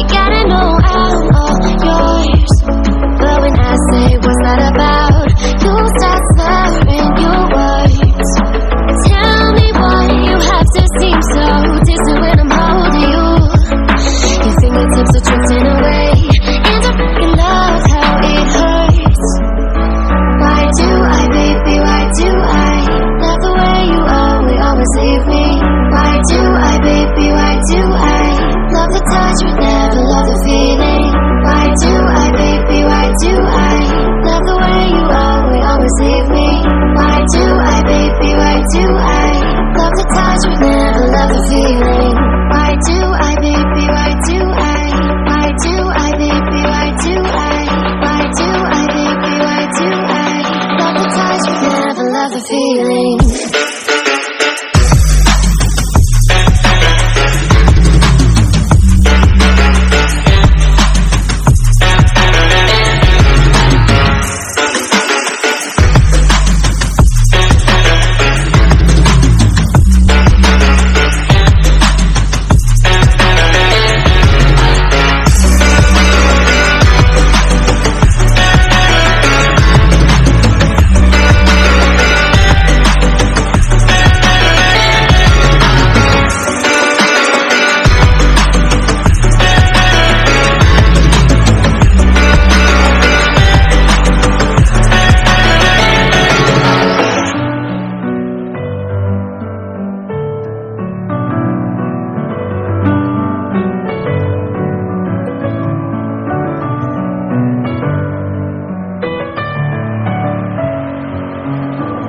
You gotta know I'm all yours. But when I say what's that about, you start slurring your words. Tell me why you have to seem so distant when I'm holding you. Your fingertips are drifting away, and I fucking love how it hurts. Why do I, baby, why do I love the way you always leave me? Why do I, baby, why do I love the touch but never love the feeling? Why do I, baby, why do I love the way you always leave me? Why do I, baby, why do I love the touch but never love the feeling? Why do I, baby, why do I? Why do I, baby, why do I? Why do I, baby, why do I love the touch but never love the feeling?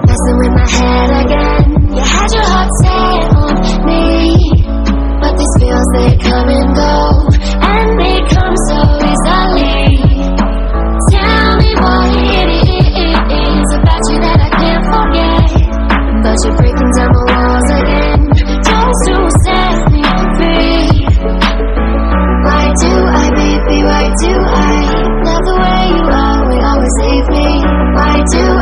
Messing with my head again. You had your heart set on me, but these feels, they come and go.